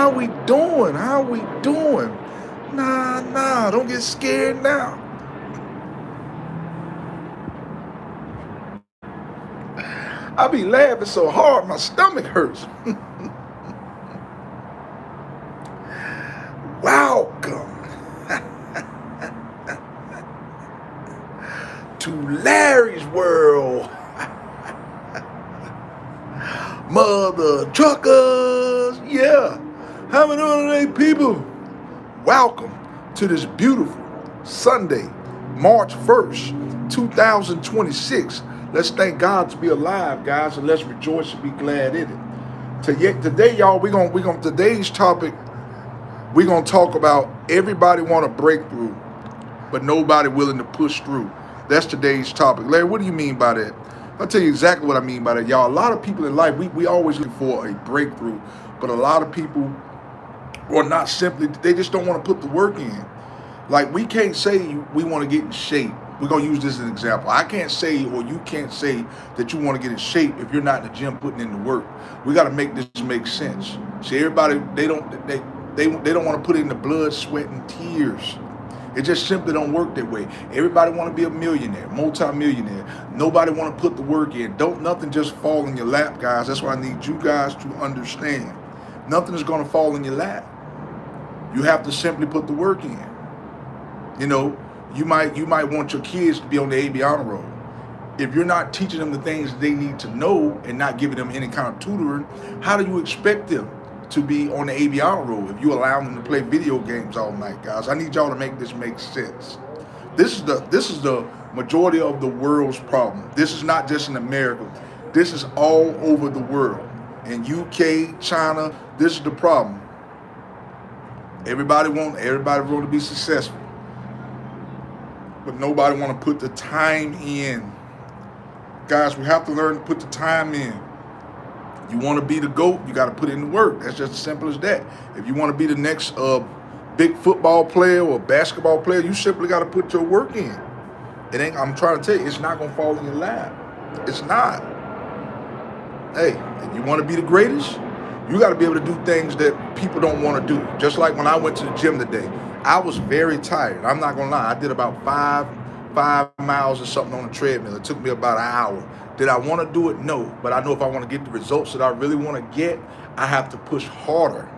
how we doing? How we doing? Nah, don't get scared now. I be laughing so hard, my stomach hurts. Welcome to Larry's World. Mother truckers, yeah. How many today, people? Welcome to this beautiful Sunday, March 1st, 2026. Let's thank God to be alive, guys, and let's rejoice and be glad in it. Today, y'all, today's topic, we're gonna talk about everybody want a breakthrough, but nobody willing to push through. That's today's topic. Larry, what do you mean by that? I'll tell you exactly what I mean by that, y'all. A lot of people in life, we always look for a breakthrough, but a lot of people are not simply, they just don't want to put the work in. Like, we can't say we want to get in shape. We're going to use this as an example. I can't say, or you can't say that you want to get in shape if you're not in the gym putting in the work. We got to make this make sense. See, everybody, they don't want to put in the blood, sweat, and tears. It just simply don't work that way. Everybody want to be a millionaire, multi-millionaire. Nobody want to put the work in. Don't nothing just fall in your lap, guys. That's what I need you guys to understand. Nothing is going to fall in your lap. You have to simply put the work in. You know, you might want your kids to be on the AB honor roll. If you're not teaching them the things they need to know and not giving them any kind of tutoring, how do you expect them to be on the AB honor roll if you allow them to play video games all night, guys? I need y'all to make this make sense. This is the majority of the world's problem. This is not just in America. This is all over the world. In UK, China, this is the problem. Everybody want to be successful, but nobody want to put the time in. Guys, we have to learn to put the time in. You want to be the GOAT, you got to put in the work. That's just as simple as that. If you want to be the next big football player or basketball player, you simply got to put your work in. I'm trying to tell you, it's not going to fall in your lap. It's not. Hey, if you want to be the greatest, you got to be able to do things that people don't want to do. Just like when I went to the gym today, I was very tired. I'm not going to lie. I did about five miles or something on the treadmill. It took me about an hour. Did I want to do it? No. But I know if I want to get the results that I really want to get, I have to push harder.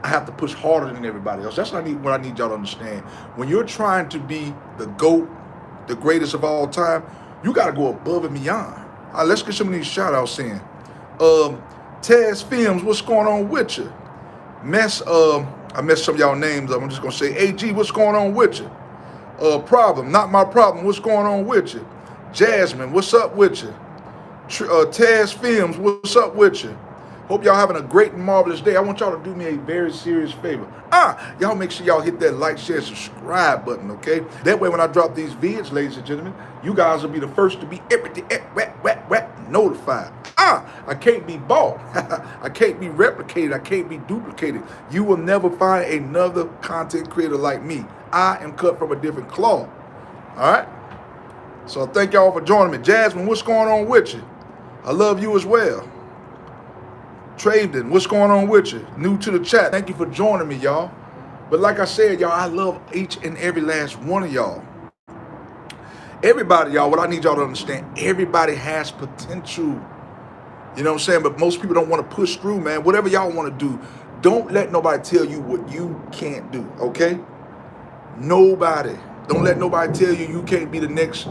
I have to push harder than everybody else. That's what I need y'all to understand. When you're trying to be the GOAT, the greatest of all time, you got to go above and beyond. All right, let's get some of these shout outs in. Taz Films, what's going on with you? I messed some of y'all names up. I'm just going to say, AG, what's going on with you? Problem, not my problem. What's going on with you? Jasmine, what's up with you? Taz Films, what's up with you? Hope y'all having a great and marvelous day. I want y'all to do me a very serious favor. Y'all make sure y'all hit that like, share, subscribe button, okay? That way when I drop these vids, ladies and gentlemen, you guys will be the first to be notified. I can't be bought. I can't be replicated. I can't be duplicated. You will never find another content creator like me. I am cut from a different cloth. All right? So thank y'all for joining me. Jasmine, what's going on with you? I love you as well. Traven, what's going on with you? New to the chat. Thank you for joining me, y'all. But like I said, y'all, I love each and every last one of y'all. Everybody, y'all, what I need y'all to understand, everybody has potential. You know what I'm saying? But most people don't want to push through, man. Whatever y'all want to do, don't let nobody tell you what you can't do, okay? Nobody. Don't let nobody tell you you can't be the next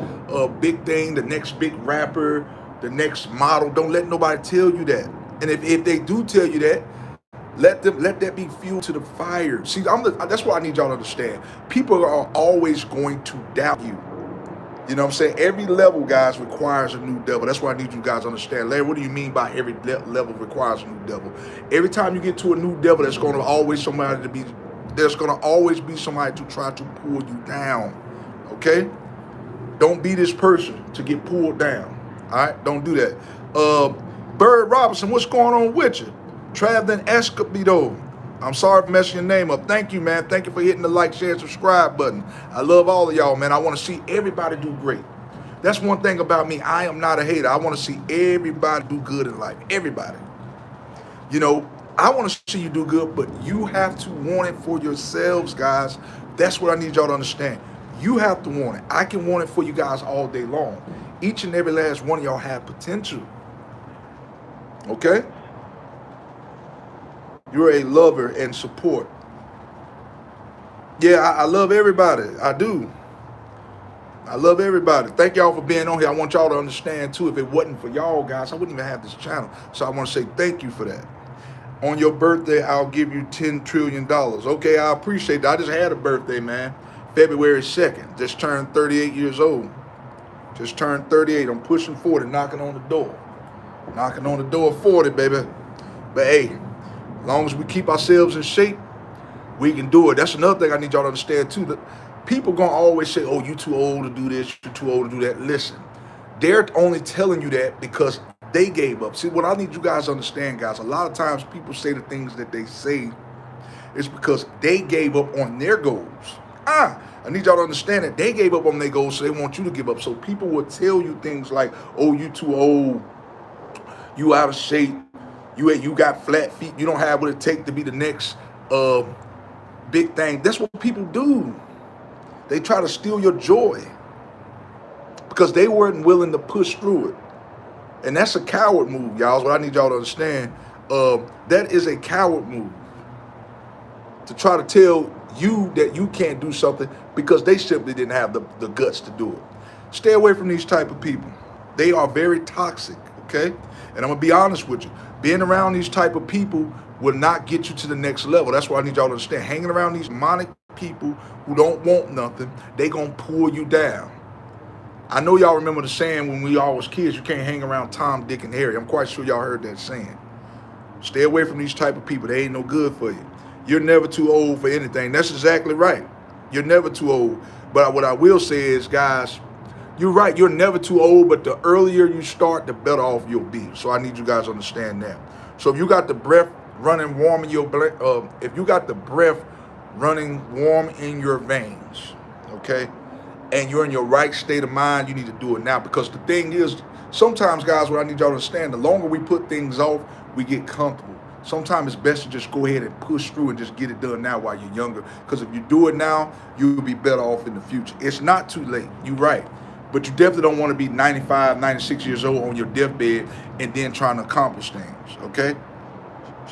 big thing, the next big rapper, the next model. Don't let nobody tell you that. And if they do tell you that, let that be fuel to the fire. See, that's what I need y'all to understand. People are always going to doubt you. You know what I'm saying? Every level, guys, requires a new devil. That's what I need you guys to understand. Larry, what do you mean by every level requires a new devil? Every time you get to a new devil, there's going to always be somebody to try to pull you down. Okay? Don't be this person to get pulled down. All right? Don't do that. Bird Robinson, what's going on with you? Travlin Escobedo, I'm sorry for messing your name up. Thank you, man. Thank you for hitting the like, share, and subscribe button. I love all of y'all, man. I want to see everybody do great. That's one thing about me. I am not a hater. I want to see everybody do good in life. Everybody. You know, I want to see you do good, but you have to want it for yourselves, guys. That's what I need y'all to understand. You have to want it. I can want it for you guys all day long. Each and every last one of y'all have potential. Okay? You're a lover and support. Yeah, I love everybody. I do. I love everybody. Thank y'all for being on here. I want y'all to understand too, if it wasn't for y'all guys, I wouldn't even have this channel. So I want to say thank you for that. On your birthday, I'll give you $10 trillion. Okay, I appreciate that. I just had a birthday, man. February 2nd. Just turned 38 years old. Just turned 38. I'm pushing 40, knocking on the door. Knocking on the door of 40, baby. But hey, as long as we keep ourselves in shape, we can do it. That's another thing I need y'all to understand too. That people gonna always say, oh, you too old to do this, you're too old to do that. Listen, they're only telling you that because they gave up. See, what I need you guys to understand, guys, a lot of times people say the things that they say is because they gave up on their goals. I need y'all to understand that they gave up on their goals, so they want you to give up. So people will tell you things like, oh, you too old, you out of shape, you got flat feet, you don't have what it takes to be the next big thing. That's what people do. They try to steal your joy because they weren't willing to push through it. And that's a coward move, y'all. Is what I need y'all to understand. That is a coward move. To try to tell you that you can't do something because they simply didn't have the guts to do it. Stay away from these type of people. They are very toxic, okay? And I'm gonna be honest with you. Being around these type of people will not get you to the next level. That's why I need y'all to understand. Hanging around these demonic people who don't want nothing, they gonna pull you down. I know y'all remember the saying when we all was kids, you can't hang around Tom, Dick, and Harry. I'm quite sure y'all heard that saying. Stay away from these type of people. They ain't no good for you. You're never too old for anything. That's exactly right. You're never too old. But what I will say is, guys, you're right. You're never too old, but the earlier you start, the better off you'll be. So I need you guys to understand that. So if you got the breath running warm in your veins, okay, and you're in your right state of mind, you need to do it now. Because the thing is, sometimes, guys, what I need y'all to understand, the longer we put things off, we get comfortable. Sometimes it's best to just go ahead and push through and just get it done now while you're younger. Because if you do it now, you'll be better off in the future. It's not too late. You're right. But you definitely don't want to be 95, 96 years old on your deathbed and then trying to accomplish things, okay?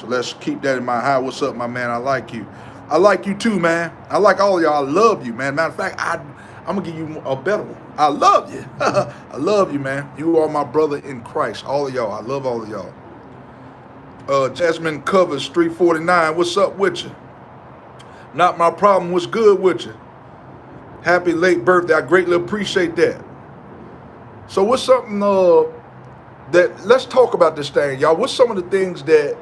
So let's keep that in mind. Hi, what's up, my man? I like you. I like you too, man. I like all of y'all. I love you, man. Matter of fact, I'm going to give you a better one. I love you. I love you, man. You are my brother in Christ. All of y'all. I love all of y'all. Jasmine Covers 349. What's up with you? Not my problem. What's good with you? Happy late birthday. I greatly appreciate that. So what's something let's talk about this thing, y'all. What's some of the things that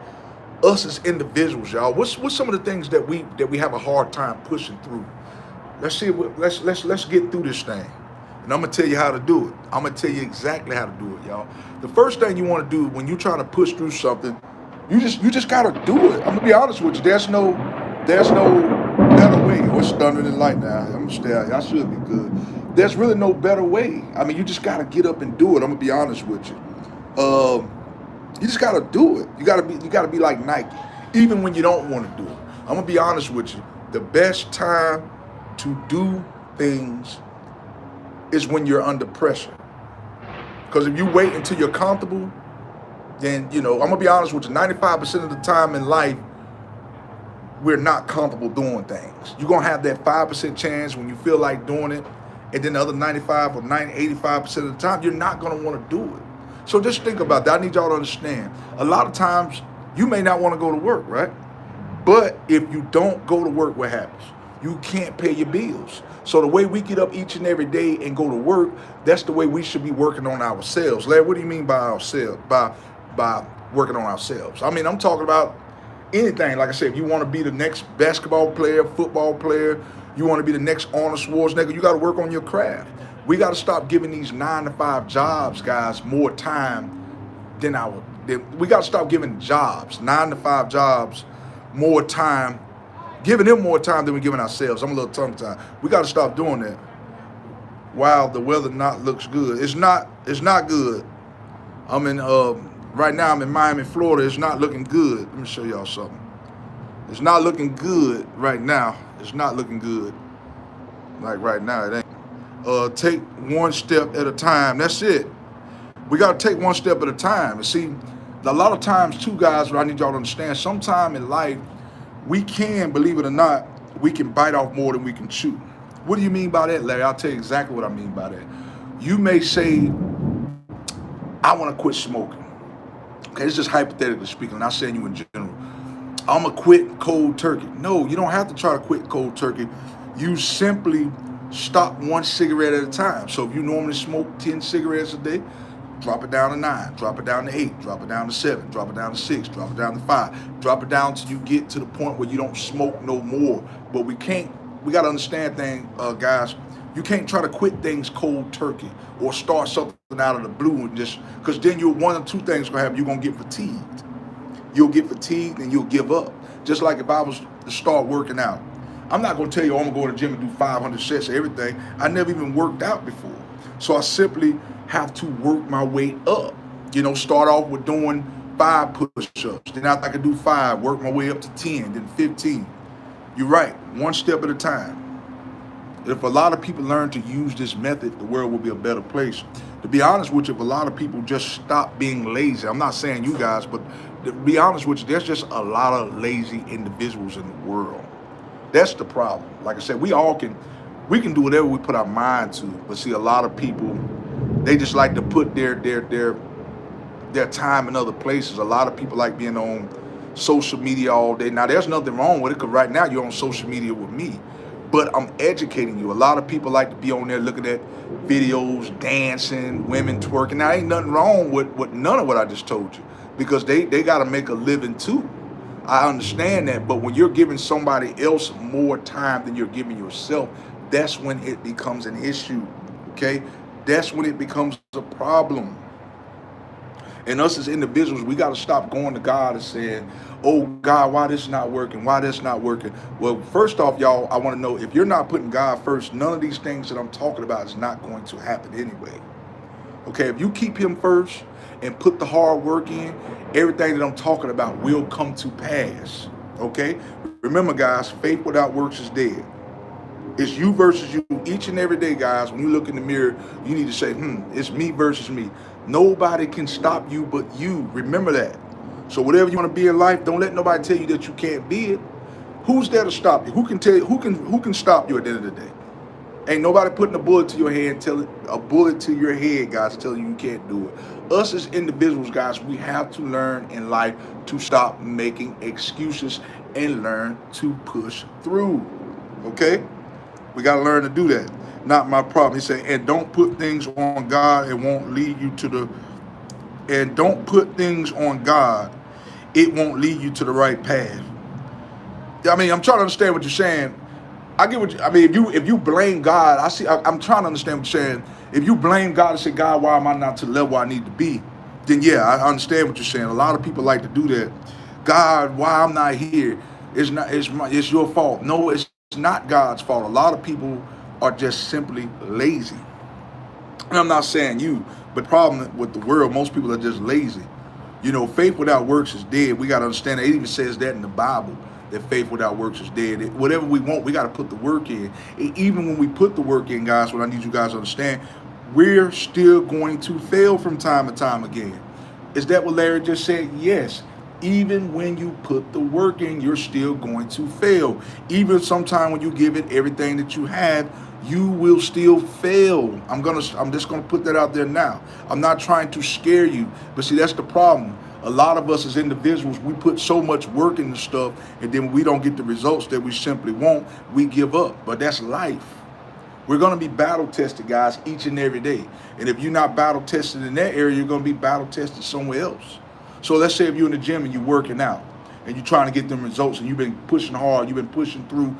us as individuals, y'all, what's some of the things that we have a hard time pushing through? Let's see. Let's get through this thing, and I'm gonna tell you how to do it. I'm gonna tell you exactly how to do it, y'all. The first thing you want to do when you're trying to push through something, you just gotta do it. I'm gonna be honest with you. There's no better way. Oh, it's thundering and light now. I'm gonna stay out. I should be good. There's really no better way. I mean, you just gotta get up and do it. I'm gonna be honest with you. You just gotta do it. You gotta be like Nike, even when you don't want to do it. I'm gonna be honest with you. The best time to do things is when you're under pressure. Because if you wait until you're comfortable, then, I'm gonna be honest with you, 95% of the time in life, we're not comfortable doing things. You're gonna have that 5% chance when you feel like doing it, and then the other 95 or 85% of the time, you're not gonna wanna do it. So just think about that. I need y'all to understand. A lot of times, you may not wanna go to work, right? But if you don't go to work, what happens? You can't pay your bills. So the way we get up each and every day and go to work, that's the way we should be working on ourselves. Larry, what do you mean by ourselves? By working on ourselves? I mean, I'm talking about anything. Like I said, if you want to be the next basketball player, football player, you want to be the next Arnold Schwarzenegger, you got to work on your craft. We got to stop giving these 9-to-5 jobs, guys, more time than we got to stop giving jobs, 9-to-5 jobs, more time, giving them more time than we're giving ourselves. I'm a little tongue-tied. We got to stop doing that. Wow, the weather not looks good. It's not good. I'm in Right now I'm in Miami, Florida. It's not looking good. Let me show y'all something. It's not looking good right now. It's not looking good. Like right now, it ain't. Take one step at a time. That's it. We got to take one step at a time. And see, a lot of times, too, guys, what I need y'all to understand, sometime in life, we can, believe it or not, we can bite off more than we can chew. What do you mean by that, Larry? I'll tell you exactly what I mean by that. You may say, I want to quit smoking. Okay, it's just hypothetically speaking, not saying you in general. I'm going to quit cold turkey. No, you don't have to try to quit cold turkey. You simply stop one cigarette at a time. So if you normally smoke 10 cigarettes a day, drop it down to 9, drop it down to 8, drop it down to 7, drop it down to 6, drop it down to 5, drop it down till you get to the point where you don't smoke no more. But we got to understand things, guys. You can't try to quit things cold turkey or start something out of the blue and just, because then one or two things going to happen. You're going to get fatigued. You'll get fatigued and you'll give up. Just like if I was to start working out. I'm not going to tell you, I'm going to go to the gym and do 500 sets of everything. I never even worked out before. So I simply have to work my way up. Start off with doing 5 push-ups. Then after I can do 5, work my way up to 10, then 15. You're right, one step at a time. If a lot of people learn to use this method, the world will be a better place. To be honest with you, if a lot of people just stop being lazy, I'm not saying you guys, but to be honest with you, there's just a lot of lazy individuals in the world. That's the problem. Like I said, we can do whatever we put our mind to, but see, a lot of people, they just like to put their time in other places. A lot of people like being on social media all day. Now, there's nothing wrong with it, because right now you're on social media with me. But I'm educating you. A lot of people like to be on there looking at videos, dancing, women twerking. Now, ain't nothing wrong with none of what I just told you, because they got to make a living too. I understand that. But when you're giving somebody else more time than you're giving yourself, that's when it becomes an issue, okay? That's when it becomes a problem. And us as individuals, we got to stop going to God and saying, oh, God, why this not working? Why this not working? Well, first off, y'all, I want to know, if you're not putting God first, none of these things that I'm talking about is not going to happen anyway. Okay, if you keep him first and put the hard work in, everything that I'm talking about will come to pass. Okay? Remember, guys, faith without works is dead. It's you versus you each and every day, guys. When you look in the mirror, you need to say, it's me versus me. Nobody can stop you but you. Remember that. So whatever you want to be in life, don't let nobody tell you that you can't be it. Who's there to stop you? Who can tell you? Who can stop you at the end of the day? Ain't nobody putting a bullet to your head, guys, telling you can't do it. Us as individuals, guys, we have to learn in life to stop making excuses and learn to push through. Okay? We got to learn to do that. Not my problem. He said, and don't put things on God, it won't lead you to the, and don't put things on God, it won't lead you to the right path. I mean, I'm trying to understand what you're saying. I get what you, I mean, if you blame God, I'm trying to understand what you're saying. If you blame God and say, God, why am I not to the level I need to be? Then yeah, I understand what you're saying. A lot of people like to do that. God, why I'm not here? It's your fault. No, it's not God's fault. A lot of people are just simply lazy. And I'm not saying you, but the problem with the world, most people are just lazy. Faith without works is dead. We got to understand that. It even says that in the Bible, that faith without works is dead. Whatever we want, we got to put the work in. And even when we put the work in, guys, what I need you guys to understand, we're still going to fail from time to time again. Is that what Larry just said? Yes. Even when you put the work in, you're still going to fail. Even sometime when you give it everything that you have, you will still fail. I'm just gonna put that out there now. I'm not trying to scare you, but see, that's the problem. A lot of us as individuals, we put so much work into stuff, and then when we don't get the results that we simply want, we give up. But that's life. We're gonna be battle tested, guys, each and every day. And if you're not battle tested in that area, you're gonna be battle tested somewhere else. So let's say if you're in the gym and you're working out and you're trying to get them results and you've been pushing hard, you've been pushing through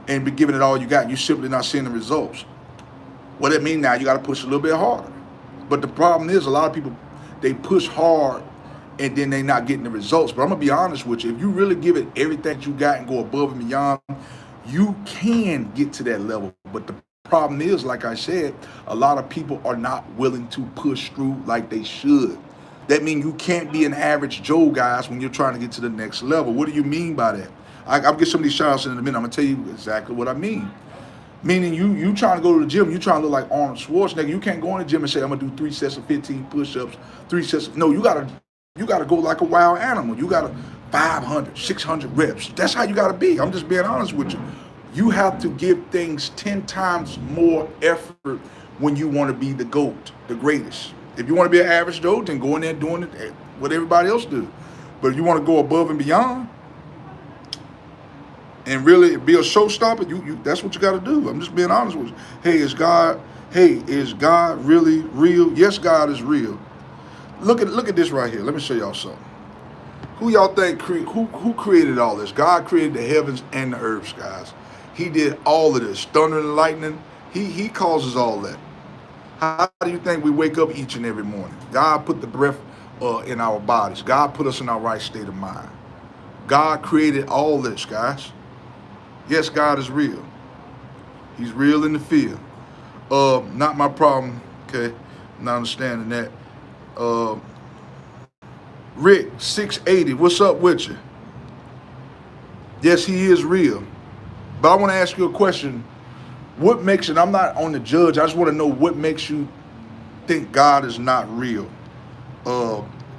and been giving it all you got, and you're simply not seeing the results. What that means now, you got to push a little bit harder. But the problem is, a lot of people, they push hard and then they're not getting the results. But I'm going to be honest with you. If you really give it everything you got and go above and beyond, you can get to that level. But the problem is, like I said, a lot of people are not willing to push through like they should. That means you can't be an average Joe, guys, when you're trying to get to the next level. What do you mean by that? I'll get some of these shout outs in a minute. I'm going to tell you exactly what I mean. Meaning you trying to go to the gym, you trying to look like Arnold Schwarzenegger. You can't go in the gym and say, I'm going to do 3 sets of 15 push-ups, 3 sets of... No, you gotta go like a wild animal. You got to 500, 600 reps. That's how you got to be. I'm just being honest with you. You have to give things 10 times more effort when you want to be the GOAT, the greatest. If you want to be an average Joe, then go in there doing it what everybody else do. But if you want to go above and beyond and really be a showstopper, you that's what you got to do. I'm just being honest with you. Hey, is God really real? Yes, God is real. Look at this right here. Let me show y'all something. Who y'all think who created all this? God created the heavens and the earths, guys. He did all of this. Thunder and lightning. He causes all that. How do you think we wake up each and every morning? God put the breath in our bodies. God put us in our right state of mind. God created all this, guys. Yes, God is real. He's real in the field. Not my problem. Okay, not understanding that. Rick 680, what's up with you? Yes, he is real. But I want to ask you a question. What makes it, I'm not on the judge, I just want to know what makes you think God is not real,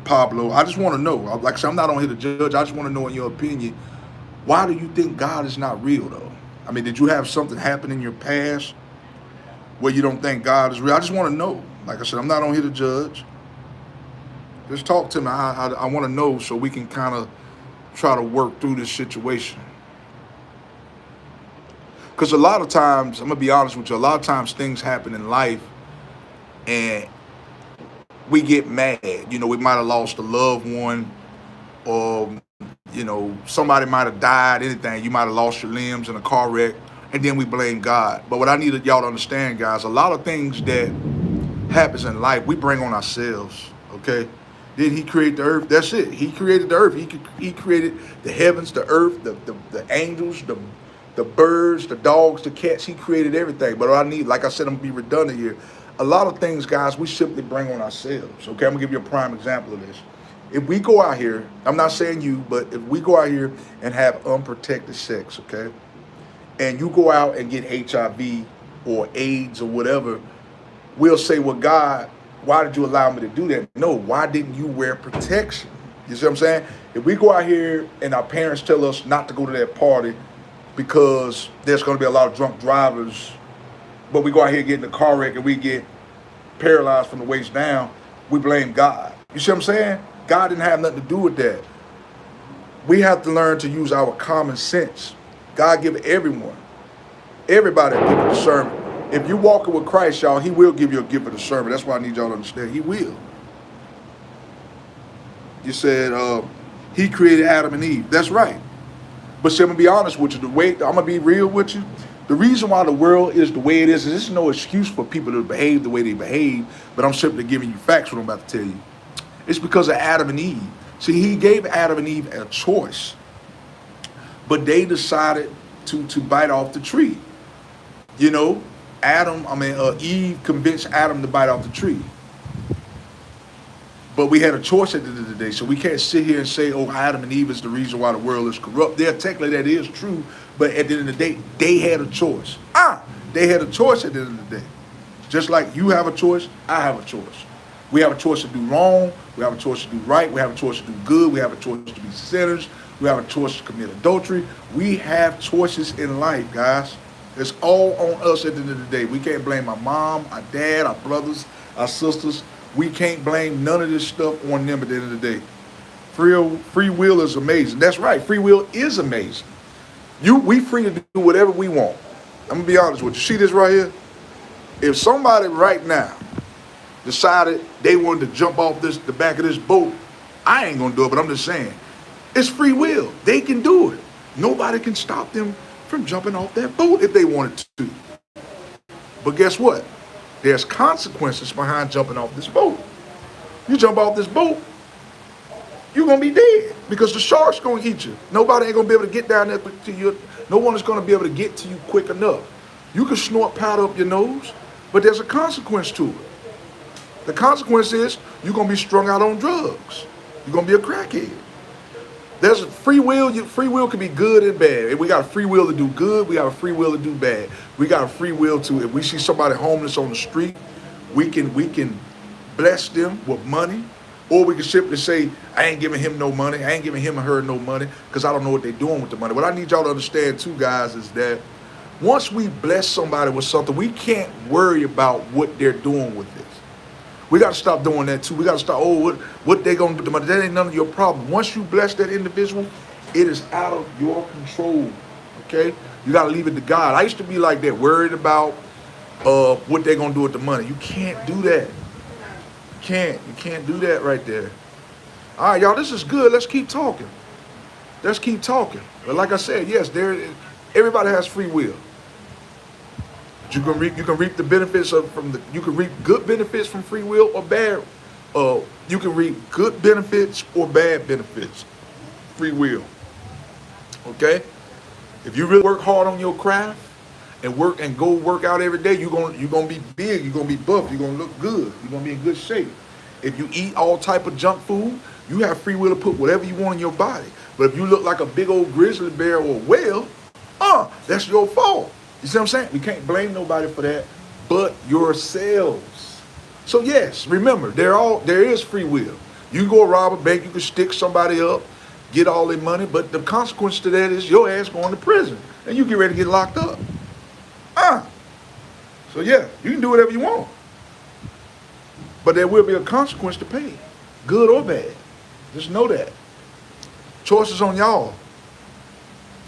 Pablo. I just want to know. Like I said, I'm not on here to judge. I just want to know in your opinion, why do you think God is not real though? I mean, did you have something happen in your past where you don't think God is real? I just want to know. Like I said, I'm not on here to judge. Just talk to me. I want to know so we can kind of try to work through this situation. Because a lot of times, I'm going to be honest with you, a lot of times things happen in life and we get mad. You know, we might have lost a loved one or, you know, somebody might have died, anything. You might have lost your limbs in a car wreck and then we blame God. But what I need y'all to understand, guys, a lot of things that happens in life, we bring on ourselves, okay? Did he create the earth? That's it. He created the earth. He created the heavens, the earth, the angels, the birds, the dogs, the cats. He created everything. But what I need, like I said, I'm going to be redundant here. A lot of things, guys, we simply bring on ourselves. Okay, I'm going to give you a prime example of this. If we go out here, I'm not saying you, but if we go out here and have unprotected sex, okay, and you go out and get HIV or AIDS or whatever, we'll say, well, God, why did you allow me to do that? No, why didn't you wear protection? You see what I'm saying? If we go out here and our parents tell us not to go to that party because there's going to be a lot of drunk drivers, but we go out here and get in the car wreck and we get paralyzed from the waist down, we blame God. You see what I'm saying? God didn't have nothing to do with that. We have to learn to use our common sense. God give everybody a gift of discernment. If you're walking with Christ, y'all, he will give you a gift of discernment. That's why I need y'all to understand. He will. You said he created Adam and Eve. That's right. But see, I'm going to be honest with you. I'm going to be real with you. The reason why the world is the way it is there's no excuse for people to behave the way they behave, but I'm simply giving you facts what I'm about to tell you. It's because of Adam and Eve. See, he gave Adam and Eve a choice, but they decided to bite off the tree. You know, Eve convinced Adam to bite off the tree. But we had a choice at the end of the day, so we can't sit here and say, oh, Adam and Eve is the reason why the world is corrupt. Yeah, technically that is true, but at the end of the day, they had a choice. They had a choice at the end of the day. Just like you have a choice, I have a choice. We have a choice to do wrong, we have a choice to do right, we have a choice to do good, we have a choice to be sinners, we have a choice to commit adultery. We have choices in life, guys. It's all on us at the end of the day. We can't blame our mom, our dad, our brothers, our sisters. We can't blame none of this stuff on them at the end of the day. Free will is amazing. That's right. Free will is amazing. We free to do whatever we want. I'm going to be honest with you. See this right here? If somebody right now decided they wanted to jump off the back of this boat, I ain't going to do it, but I'm just saying. It's free will. They can do it. Nobody can stop them from jumping off that boat if they wanted to. But guess what? There's consequences behind jumping off this boat. You jump off this boat, you're going to be dead because the shark's going to eat you. Nobody ain't going to be able to get down there to you. No one is going to be able to get to you quick enough. You can snort powder up your nose, but there's a consequence to it. The consequence is you're going to be strung out on drugs. You're going to be a crackhead. There's free will. Free will can be good and bad. We got a free will to do good. We got a free will to do bad. We got a free will to, if we see somebody homeless on the street, we can bless them with money, or we can simply say, I ain't giving him no money. I ain't giving him or her no money because I don't know what they're doing with the money. What I need y'all to understand too, guys, is that once we bless somebody with something, we can't worry about what they're doing with this. We got to stop doing that too. We got to stop, what they going to do with the money. That ain't none of your problem. Once you bless that individual, it is out of your control, okay? You got to leave it to God. I used to be like that, worried about what they're going to do with the money. You can't do that. You can't do that right there. All right, y'all, this is good. Let's keep talking. But like I said, yes, everybody has free will. You can reap the benefits you can reap good benefits from free will or bad. You can reap good benefits or bad benefits. Free will. Okay? If you really work hard on your craft and go work out every day, you're gonna be big, you're gonna be buff, you're gonna look good, you're gonna be in good shape. If you eat all type of junk food, you have free will to put whatever you want in your body. But if you look like a big old grizzly bear or whale, that's your fault. You see what I'm saying? We can't blame nobody for that but yourselves. So yes, remember, there is free will. You can go rob a bank, you can stick somebody up, get all their money, but the consequence to that is your ass going to prison and you get ready to get locked up. So yeah, you can do whatever you want. But there will be a consequence to pay, good or bad. Just know that. Choices on y'all.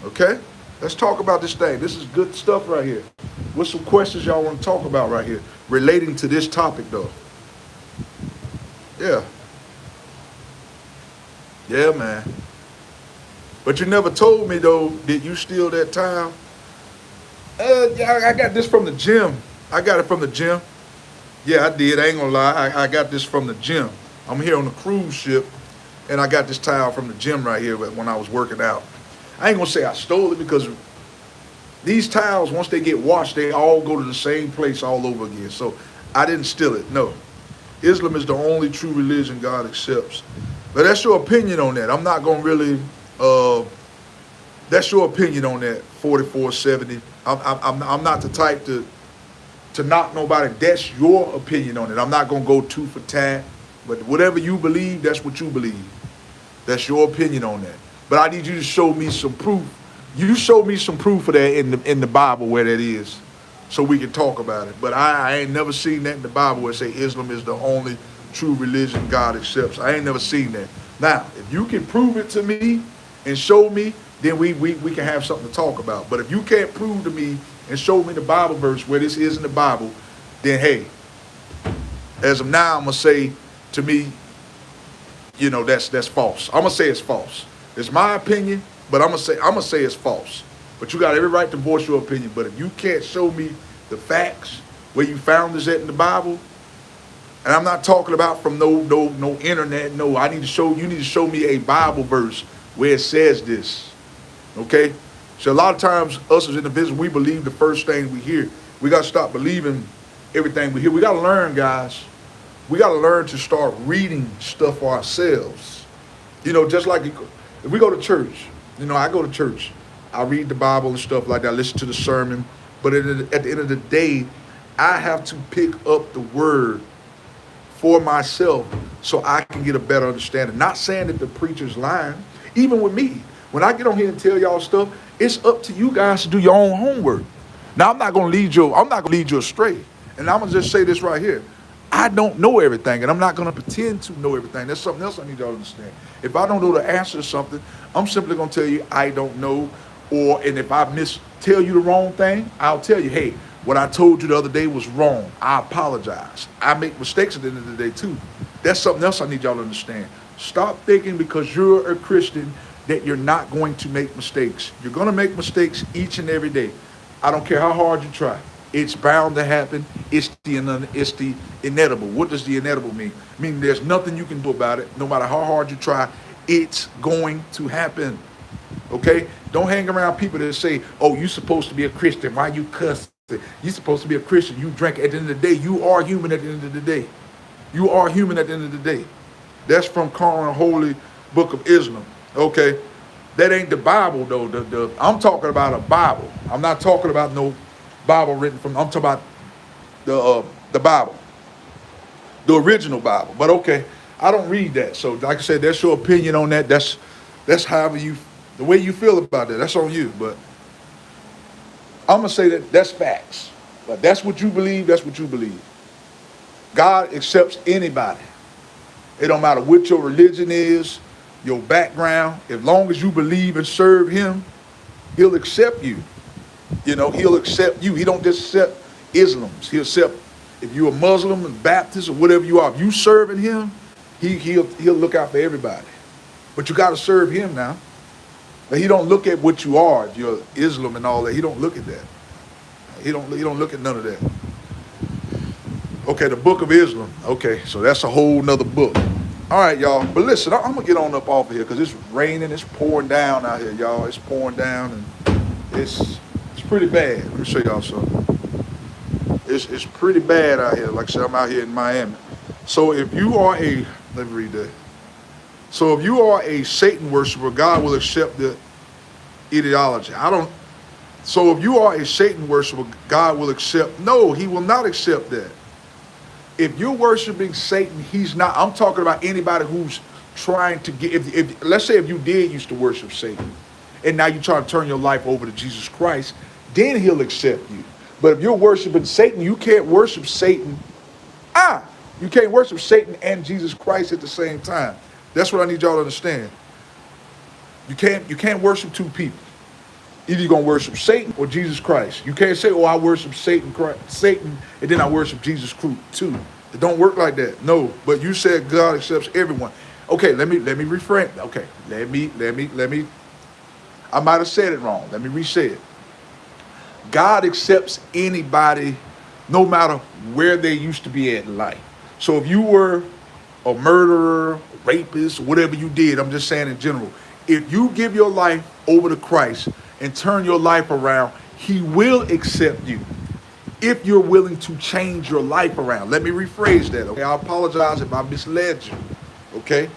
Okay? Let's talk about this thing. This is good stuff right here. What's some questions y'all want to talk about right here relating to this topic though? Yeah. Yeah, man. But you never told me though, did you steal that tile? Yeah, I got this from the gym. I got it from the gym. Yeah, I did. I ain't gonna lie. I got this from the gym. I'm here on the cruise ship, and I got this towel from the gym right here when I was working out. I ain't gonna say I stole it because these towels, once they get washed, they all go to the same place all over again. So I didn't steal it, no. Islam is the only true religion God accepts. But that's your opinion on that. I'm not gonna really, that's your opinion on that, 4470. I'm not the type to knock nobody. That's your opinion on it. I'm not gonna go tooth for tat, but whatever you believe, that's what you believe. That's your opinion on that. But I need you to show me some proof. You show me some proof of that in the Bible where that is, so we can talk about it. But I ain't never seen that in the Bible where it say Islam is the only true religion God accepts. I ain't never seen that. Now, if you can prove it to me and show me, then we can have something to talk about. But if you can't prove to me and show me the Bible verse where this is in the Bible, then hey, as of now, I'm gonna say to me, that's false. I'm gonna say it's false. It's my opinion, but I'm gonna say it's false. But you got every right to voice your opinion. But if you can't show me the facts where you found this at in the Bible, and I'm not talking about from no internet. No, you need to show me a Bible verse where it says this. Okay? So a lot of times, us as individuals, we believe the first thing we hear. We got to stop believing everything we hear. We got to learn, guys. We got to learn to start reading stuff for ourselves. Just like if we go to church, I go to church. I read the Bible and stuff like that. I listen to the sermon. But at the end of the day, I have to pick up the word for myself so I can get a better understanding. Not saying that the preacher's lying. Even with me, when I get on here and tell y'all stuff, it's up to you guys to do your own homework. Now, I'm not gonna lead you astray. And I'm gonna just say this right here. I don't know everything, and I'm not gonna pretend to know everything. That's something else I need y'all to understand. If I don't know the answer to something, I'm simply gonna tell you I don't know. And if I tell you the wrong thing, I'll tell you, hey, what I told you the other day was wrong. I apologize. I make mistakes at the end of the day too. That's something else I need y'all to understand. Stop thinking because you're a Christian that you're not going to make mistakes. You're going to make mistakes each and every day. I don't care how hard you try. It's bound to happen. It's the inevitable. What does the inevitable mean? Meaning there's nothing you can do about it. No matter how hard you try, it's going to happen. Okay? Don't hang around people that say, oh, you're supposed to be a Christian. Why you cussing? You're supposed to be a Christian. You drink. At the end of the day, you are human at the end of the day. You are human at the end of the day. That's from Quran Holy Book of Islam. Okay, that ain't the Bible though. I'm talking about a Bible. I'm not talking about no Bible written from. I'm talking about the Bible, the original Bible. But okay, I don't read that. So like I said, that's your opinion on that. That's however you, the way you feel about that. That's on you. But I'm gonna say that that's facts. But that's what you believe. That's what you believe. God accepts anybody. It don't matter what your religion is, your background. As long as you believe and serve Him, He'll accept you. You know, He'll accept you. He don't just accept Islams. He'll accept if you're a Muslim and Baptist or whatever you are. If you serving Him, He'll look out for everybody. But you got to serve Him now. But He don't look at what you are. If you're Islam and all that, He don't look at that. He don't look at none of that. Okay, the Book of Islam. Okay, so that's a whole nother book. All right, y'all. But listen, I'm gonna get on up off of here because it's raining. It's pouring down out here, y'all. It's pouring down and it's pretty bad. Let me show y'all something. It's pretty bad out here. Like I said, I'm out here in Miami. So if you are let me read that. So if you are a Satan worshiper, God will accept the ideology. So if you are a Satan worshiper, God will accept. No, He will not accept that. If you're worshiping Satan, He's not. I'm talking about anybody who's trying to get. If let's say if you did used to worship Satan, and now you're trying to turn your life over to Jesus Christ, then He'll accept you. But if you're worshiping Satan, you can't worship Satan. You can't worship Satan and Jesus Christ at the same time. That's what I need y'all to understand. You can't worship two people. Either you're gonna worship Satan or Jesus Christ. You can't say, "Oh, I worship Satan, and then I worship Jesus too." It don't work like that. No. But you said God accepts everyone. Okay, let me reframe. Okay, let me. I might have said it wrong. Let me re-say it. God accepts anybody, no matter where they used to be at in life. So if you were a murderer, rapist, whatever you did, I'm just saying in general. If you give your life over to Christ and turn your life around, He will accept you if you're willing to change your life around. Let me rephrase that, okay? I apologize if I misled you, okay?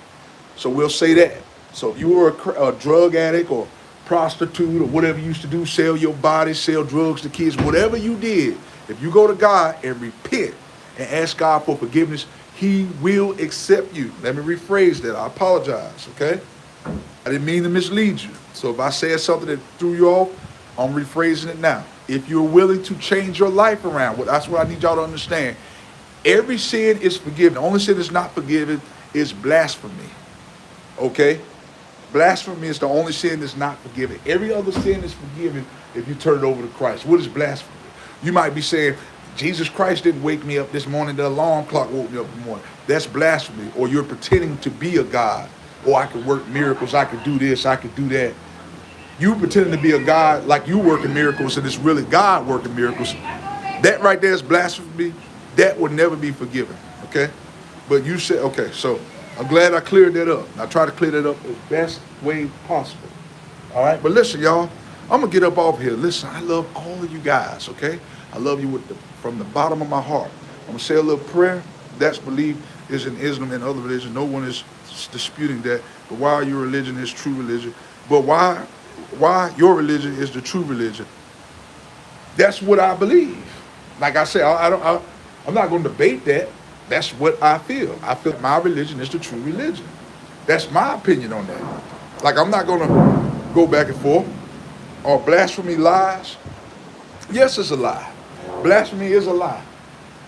So we'll say that. So if you were a drug addict or prostitute or whatever you used to do, sell your body, sell drugs to kids, whatever you did, if you go to God and repent and ask God for forgiveness, He will accept you. Let me rephrase that. I apologize, okay? I didn't mean to mislead you. So if I said something that threw you off, I'm rephrasing it now. If you're willing to change your life around, that's what I need y'all to understand. Every sin is forgiven. The only sin that's not forgiven is blasphemy. Okay? Blasphemy is the only sin that's not forgiven. Every other sin is forgiven if you turn it over to Christ. What is blasphemy? You might be saying, Jesus Christ didn't wake me up this morning. The alarm clock woke me up in the morning. That's blasphemy. Or you're pretending to be a God. Or I could work miracles. I could do this. I could do that. You pretending to be a God like you working miracles and it's really God working miracles. That right there is blasphemy. That would never be forgiven. Okay? But you said, okay, so I'm glad I cleared that up. I try to clear that up the best way possible. All right? But listen, y'all, I'm going to get up off here. Listen, I love all of you guys, okay? I love you from the bottom of my heart. I'm going to say a little prayer. That's believed is in Islam and other religions. No one is disputing that. But why your religion is true religion. But why your religion is the true religion. That's what I believe. Like I said, I'm not going to debate that. That's what I feel. I feel my religion is the true religion. That's my opinion on that. Like I'm not going to go back and forth. Or blasphemy lies. Yes, it's a lie. Blasphemy is a lie.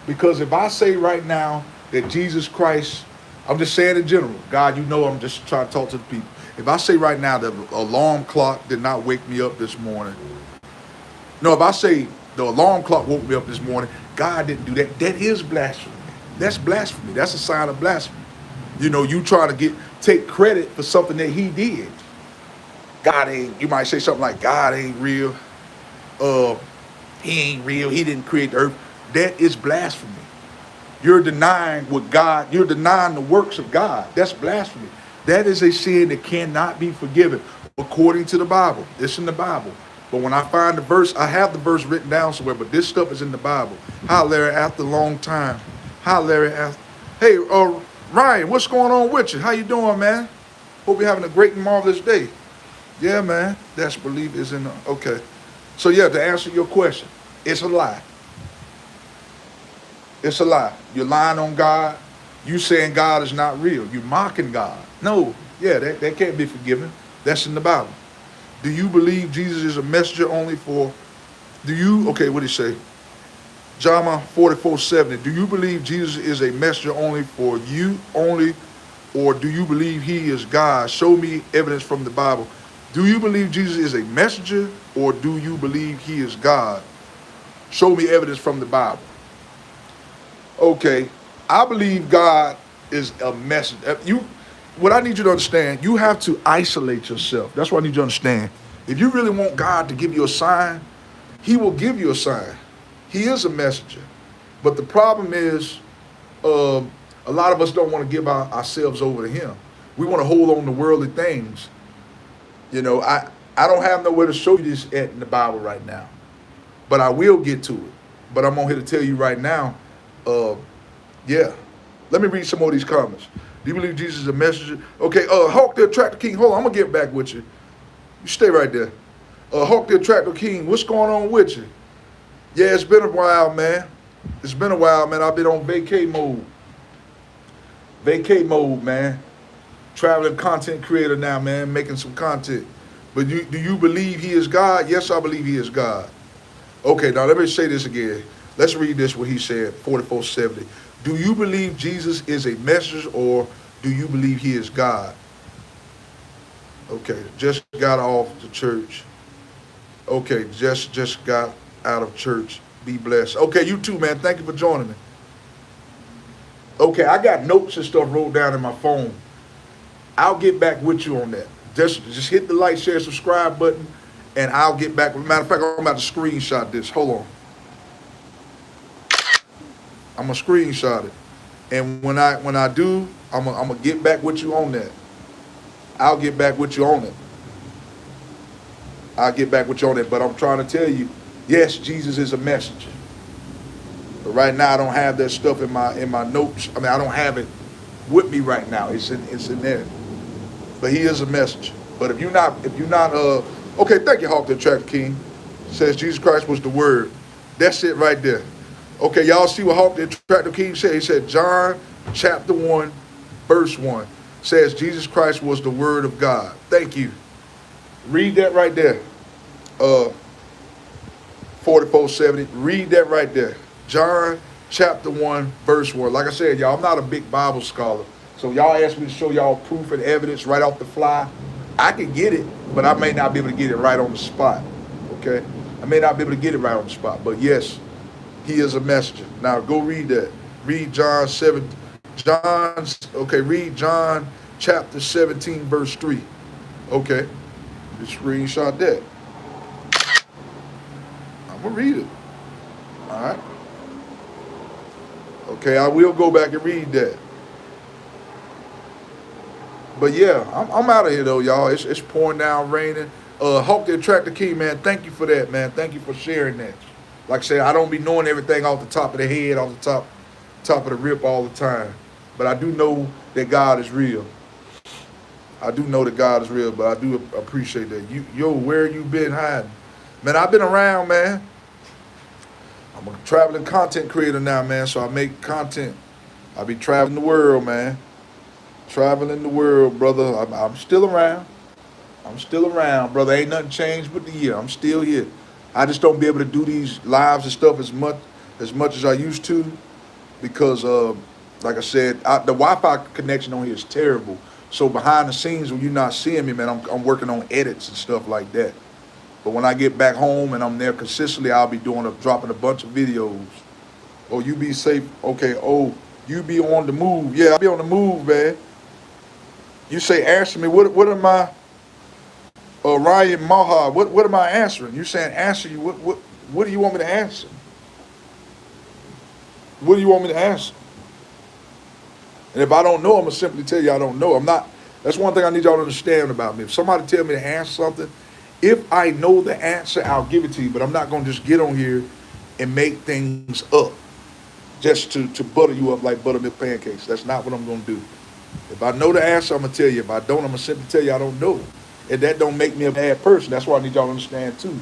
Because if I say right now that Jesus Christ, I'm just saying in general, God, you know I'm just trying to talk to the people. If I say right now that the alarm clock did not wake me up this morning. No, if I say the alarm clock woke me up this morning, God didn't do that. That is blasphemy. That's blasphemy. That's a sign of blasphemy. You know, you try to take credit for something that He did. God ain't, you might say something like, God ain't real. He ain't real. He didn't create the earth. That is blasphemy. You're denying you're denying the works of God. That's blasphemy. That is a sin that cannot be forgiven according to the Bible. It's in the Bible. But when I find the verse, I have the verse written down somewhere, but this stuff is in the Bible. Hi, Larry, after a long time. Hi, Larry. Hey, Ryan, what's going on with you? How you doing, man? Hope you're having a great and marvelous day. Yeah, man. That's belief is in the, okay. So yeah, to answer your question, it's a lie. It's a lie. You're lying on God. You saying God is not real. You're mocking God. No, yeah, that can't be forgiven. That's in the Bible. Do you believe Jesus is a messenger only for, okay, what did he say? John 44:70. Do you believe Jesus is a messenger only for you only, or do you believe he is God? Show me evidence from the Bible. Do you believe Jesus is a messenger, or do you believe he is God? Show me evidence from the Bible. Okay, I believe God is a messenger. What I need you to understand, you have to isolate yourself. That's what I need you to understand. If you really want God to give you a sign, he will give you a sign. He is a messenger. But the problem is, a lot of us don't want to give ourselves over to him. We want to hold on to worldly things. You know, I don't have nowhere to show you this in the Bible right now. But I will get to it. But I'm on here to tell you right now, yeah. Let me read some more of these comments. Do you believe Jesus is a messenger? Okay, Hawk the Attractor King. Hold on, I'm going to get back with you. You stay right there. Hawk the Attractor King, what's going on with you? Yeah, it's been a while, man. It's been a while, man. I've been on vacay mode. Vacay mode, man. Traveling content creator now, man. Making some content. But do you believe he is God? Yes, I believe he is God. Okay, now let me say this again. Let's read this, what he said, 44:70. Do you believe Jesus is a messenger, or do you believe he is God? Okay, just got off the church. Okay, just got out of church. Be blessed. Okay, you too, man. Thank you for joining me. Okay, I got notes and stuff wrote down in my phone. I'll get back with you on that. Just hit the like, share, subscribe button, and I'll get back. Matter of fact, I'm about to screenshot this. Hold on. I'm gonna screenshot it, and when I do, I'm gonna get back with you on that. I'll get back with you on it. I'll get back with you on it. But I'm trying to tell you, yes, Jesus is a messenger. But right now, I don't have that stuff in my notes. I mean, I don't have it with me right now. It's in there. But he is a messenger. But if you're not, okay, thank you, Hawk the Attractor King. Says Jesus Christ was the Word. That's it right there. Okay, y'all see what Hawk the Attractor King said? He said John chapter 1, verse 1 says Jesus Christ was the Word of God. Thank you. Read that right there. 44:70. Read that right there. John chapter 1, verse 1. Like I said, y'all, I'm not a big Bible scholar. So y'all asked me to show y'all proof and evidence right off the fly. I can get it, but I may not be able to get it right on the spot. Okay? I may not be able to get it right on the spot. But yes, he is a messenger. Now go read that. Read John 7. Read John chapter 17, verse 3. Okay. Just screenshot that. I'm gonna read it. Alright. Okay, I will go back and read that. But yeah, I'm out of here though, y'all. It's pouring down, raining. Hawk the Attractor King, man, thank you for that, man. Thank you for sharing that. Like I said, I don't be knowing everything off the top of the head, off the top of the rip all the time. But I do know that God is real. I do know that God is real, but I do appreciate that. Where you been hiding? Man, I've been around, man. I'm a traveling content creator now, man, so I make content. I be traveling the world, man. Traveling the world, brother. I'm still around. I'm still around, brother. Ain't nothing changed but the year. I'm still here. I just don't be able to do these lives and stuff as much as I used to because, like I said, the Wi-Fi connection on here is terrible. So behind the scenes, when you're not seeing me, man, I'm working on edits and stuff like that. But when I get back home and I'm there consistently, I'll be dropping a bunch of videos. Oh, you be safe. Okay. Oh, you be on the move. Yeah, I'll be on the move, man. You say, answer me. What am I? Ryan Maha, what am I answering? You saying answer you? What do you want me to answer? What do you want me to answer? And if I don't know, I'm gonna simply tell you I don't know. I'm not. That's one thing I need y'all to understand about me. If somebody tell me to answer something, if I know the answer, I'll give it to you. But I'm not gonna just get on here and make things up. just to butter you up like buttermilk pancakes. That's not what I'm gonna do. If I know the answer, I'm gonna tell you. If I don't, I'm gonna simply tell you I don't know. And that don't make me a bad person. That's why I need y'all to understand too.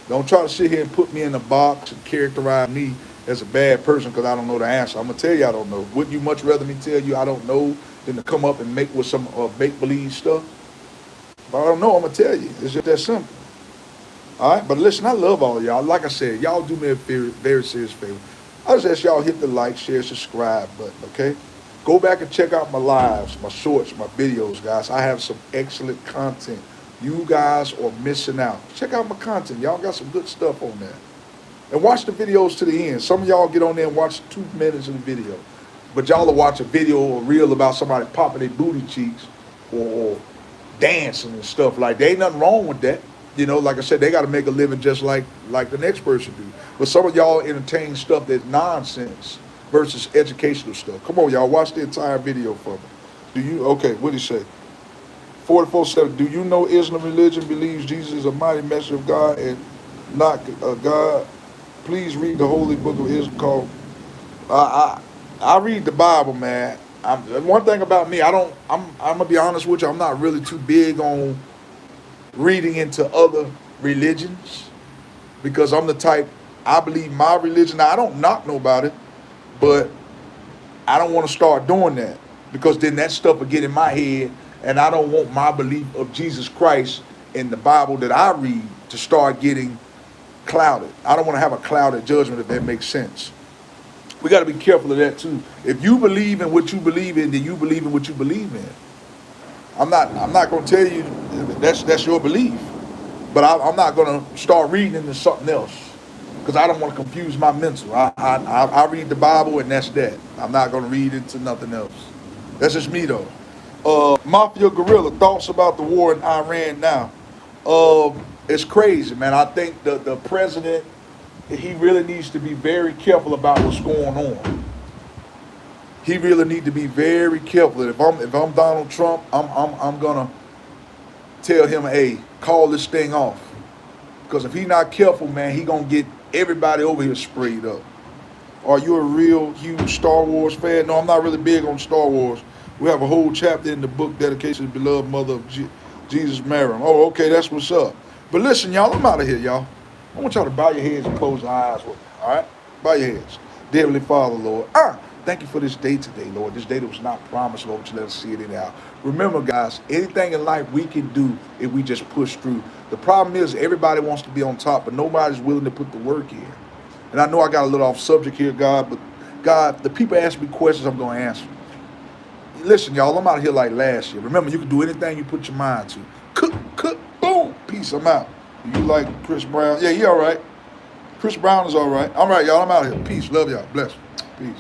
Don't try to sit here and put me in a box and characterize me as a bad person because I don't know the answer. I'm gonna tell you I don't know. Wouldn't you much rather me tell you I don't know than to come up and make with some make believe stuff? If I don't know, I'm gonna tell you. It's just that simple. All right, but listen, I love all of y'all. Like I said, y'all do me a very serious favor. I just ask y'all hit the like, share, subscribe button, okay? Go back and check out my lives, my shorts, my videos, guys. I have some excellent content. You guys are missing out. Check out my content. Y'all got some good stuff on there. And watch the videos to the end. Some of y'all get on there and watch 2 minutes of the video. But y'all will watch a video or reel about somebody popping their booty cheeks or dancing and stuff like that. Ain't nothing wrong with that. You know, like I said, they got to make a living just like the next person do. But some of y'all entertain stuff that's nonsense versus educational stuff. Come on, y'all, watch the entire video for me. Do you, okay, what did he say? 44:7, do you know Islam religion believes Jesus is a mighty messenger of God and not a God? Please read the holy book of Islam called, I read the Bible, man. One thing about me, I'm gonna be honest with you, I'm not really too big on reading into other religions because I'm the type, I believe my religion. Now, I don't knock nobody, but I don't want to start doing that because then that stuff will get in my head and I don't want my belief of Jesus Christ in the Bible that I read to start getting clouded. I don't want to have a clouded judgment, if that makes sense. We got to be careful of that too. If you believe in what you believe in, then you believe in what you believe in. I'm not going to tell you that's your belief, but I'm not going to start reading into something else because I don't want to confuse my mental. I read the Bible and that's that. I'm not going to read into nothing else. That's just me though. Mafia Gorilla, thoughts about the war in Iran now? It's crazy, man. I think the president, he really needs to be very careful about what's going on. He really need to be very careful. If I'm Donald Trump, I'm gonna tell him, hey, call this thing off. Because if he not careful, man, he gonna get everybody over here sprayed up. Are you a real huge Star Wars fan? No, I'm not really big on Star Wars. We have a whole chapter in the book dedicated to the beloved mother of Jesus, Mary. Oh, okay, that's what's up. But listen, y'all, I'm out of here, y'all. I want y'all to bow your heads and close your eyes with me, all right? Bow your heads. Dear Heavenly Father, Lord, thank you for this day today, Lord. This day that was not promised, Lord, but you let us see it anyhow. Remember, guys, anything in life we can do if we just push through. The problem is everybody wants to be on top, but nobody's willing to put the work in. And I know I got a little off subject here, God, but God, the people ask me questions, I'm going to answer. Listen, y'all, I'm out here like last year. Remember, you can do anything you put your mind to. Cook, boom, peace, I'm out. You like Chris Brown? Yeah, he all right. Chris Brown is all right. All right, y'all, I'm out here. Peace, love y'all, bless. Peace.